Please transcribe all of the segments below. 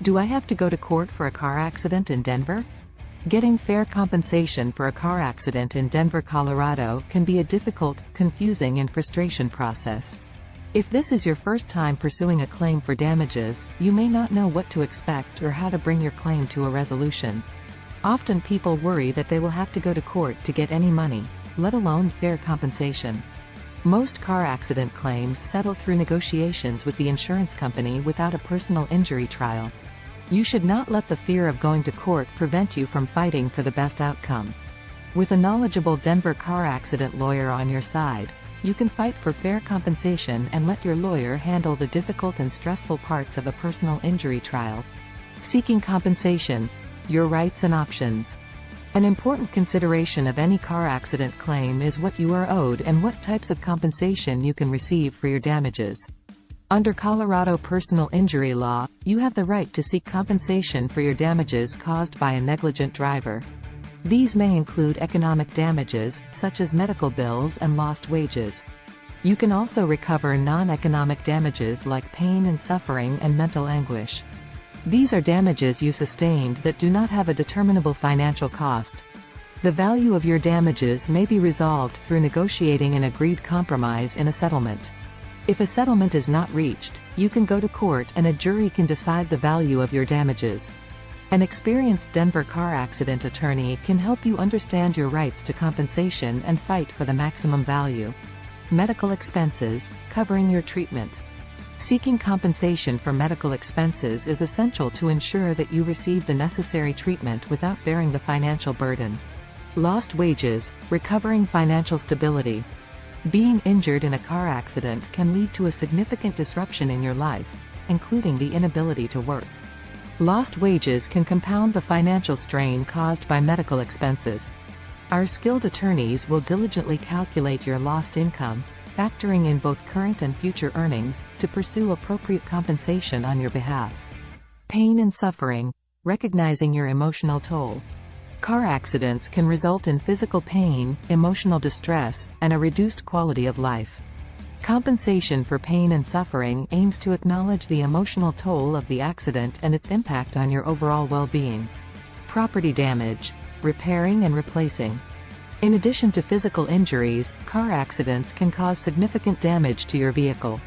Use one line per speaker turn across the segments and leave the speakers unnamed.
Do I have to go to court for a car accident in Denver? Getting fair compensation for a car accident in Denver, Colorado can be a difficult, confusing and frustration process. If this is your first time pursuing a claim for damages, you may not know what to expect or how to bring your claim to a resolution. Often people worry that they will have to go to court to get any money, let alone fair compensation. Most car accident claims settle through negotiations with the insurance company without a personal injury trial. You should not let the fear of going to court prevent you from fighting for the best outcome. With a knowledgeable Denver car accident lawyer on your side, you can fight for fair compensation and let your lawyer handle the difficult and stressful parts of a personal injury trial. Seeking compensation, your rights and options. An important consideration of any car accident claim is what you are owed and what types of compensation you can receive for your damages. Under Colorado personal injury law, you have the right to seek compensation for your damages caused by a negligent driver. These may include economic damages, such as medical bills and lost wages. You can also recover non-economic damages like pain and suffering and mental anguish. These are damages you sustained that do not have a determinable financial cost. The value of your damages may be resolved through negotiating an agreed compromise in a settlement. If a settlement is not reached, you can go to court and a jury can decide the value of your damages. An experienced Denver car accident attorney can help you understand your rights to compensation and fight for the maximum value. Medical expenses, covering your treatment. Seeking compensation for medical expenses is essential to ensure that you receive the necessary treatment without bearing the financial burden. Lost wages, recovering financial stability. Being injured in a car accident can lead to a significant disruption in your life, including the inability to work. Lost wages can compound the financial strain caused by medical expenses. Our skilled attorneys will diligently calculate your lost income, factoring in both current and future earnings, to pursue appropriate compensation on your behalf. Pain and suffering, recognizing your emotional toll. Car accidents can result in physical pain, emotional distress, and a reduced quality of life. Compensation for pain and suffering aims to acknowledge the emotional toll of the accident and its impact on your overall well-being. Property damage, repairing and replacing. In addition to physical injuries, car accidents can cause significant damage to your vehicle.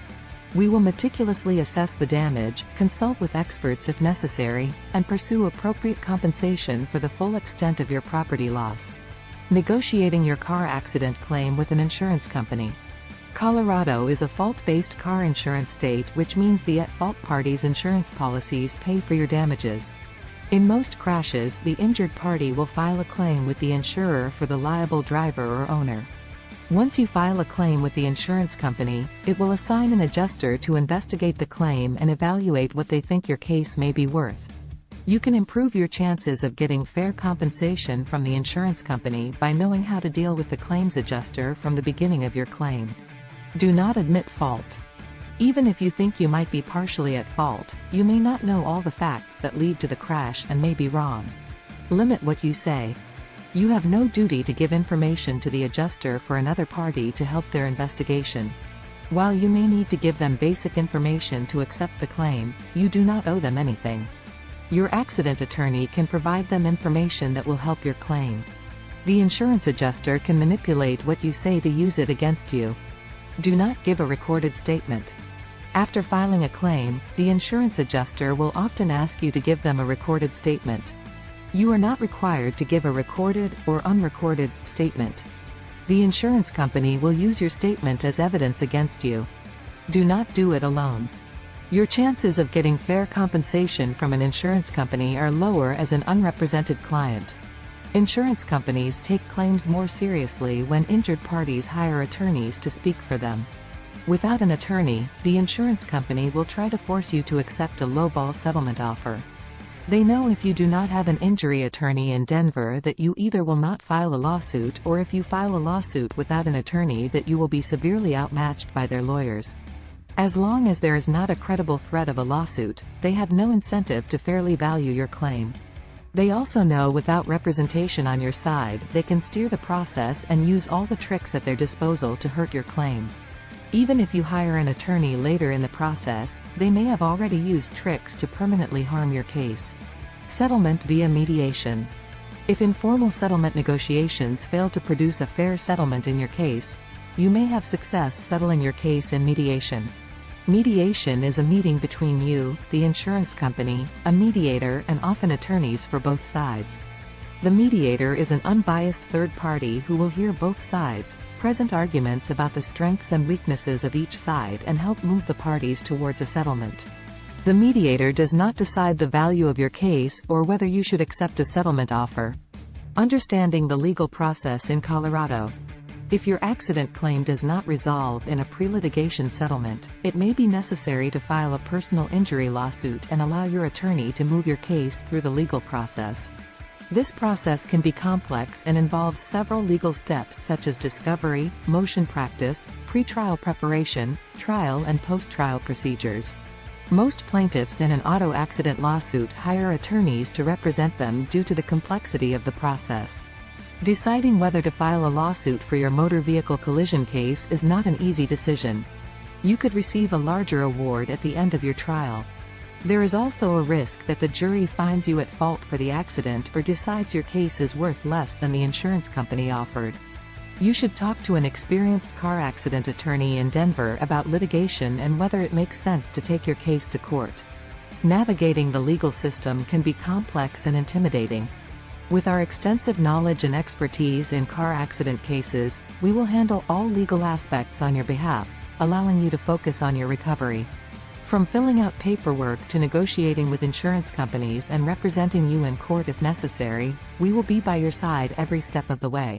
We will meticulously assess the damage, consult with experts if necessary, and pursue appropriate compensation for the full extent of your property loss. Negotiating your car accident claim with an insurance company. Colorado is a fault-based car insurance state, which means the at-fault party's insurance policies pay for your damages. In most crashes, the injured party will file a claim with the insurer for the liable driver or owner. Once you file a claim with the insurance company, it will assign an adjuster to investigate the claim and evaluate what they think your case may be worth. You can improve your chances of getting fair compensation from the insurance company by knowing how to deal with the claims adjuster from the beginning of your claim. Do not admit fault. Even if you think you might be partially at fault, you may not know all the facts that lead to the crash and may be wrong. Limit what you say. You have no duty to give information to the adjuster for another party to help their investigation. While you may need to give them basic information to accept the claim, you do not owe them anything. Your accident attorney can provide them information that will help your claim. The insurance adjuster can manipulate what you say to use it against you. Do not give a recorded statement. After filing a claim, the insurance adjuster will often ask you to give them a recorded statement. You are not required to give a recorded or unrecorded statement. The insurance company will use your statement as evidence against you. Do not do it alone. Your chances of getting fair compensation from an insurance company are lower as an unrepresented client. Insurance companies take claims more seriously when injured parties hire attorneys to speak for them. Without an attorney, the insurance company will try to force you to accept a lowball settlement offer. They know if you do not have an injury attorney in Denver that you either will not file a lawsuit, or if you file a lawsuit without an attorney that you will be severely outmatched by their lawyers. As long as there is not a credible threat of a lawsuit, they have no incentive to fairly value your claim. They also know without representation on your side, they can steer the process and use all the tricks at their disposal to hurt your claim. Even if you hire an attorney later in the process, they may have already used tricks to permanently harm your case. Settlement via mediation. If informal settlement negotiations fail to produce a fair settlement in your case, you may have success settling your case in mediation. Mediation is a meeting between you, the insurance company, a mediator, and often attorneys for both sides. The mediator is an unbiased third party who will hear both sides, present arguments about the strengths and weaknesses of each side, and help move the parties towards a settlement. The mediator does not decide the value of your case or whether you should accept a settlement offer. Understanding the legal process in Colorado. If your accident claim does not resolve in a pre-litigation settlement, it may be necessary to file a personal injury lawsuit and allow your attorney to move your case through the legal process. This process can be complex and involves several legal steps such as discovery, motion practice, pre-trial preparation, trial and post-trial procedures. Most plaintiffs in an auto accident lawsuit hire attorneys to represent them due to the complexity of the process. Deciding whether to file a lawsuit for your motor vehicle collision case is not an easy decision. You could receive a larger award at the end of your trial. There is also a risk that the jury finds you at fault for the accident or decides your case is worth less than the insurance company offered. You should talk to an experienced car accident attorney in Denver about litigation and whether it makes sense to take your case to court. Navigating the legal system can be complex and intimidating. With our extensive knowledge and expertise in car accident cases, we will handle all legal aspects on your behalf, allowing you to focus on your recovery. From filling out paperwork to negotiating with insurance companies and representing you in court if necessary, we will be by your side every step of the way.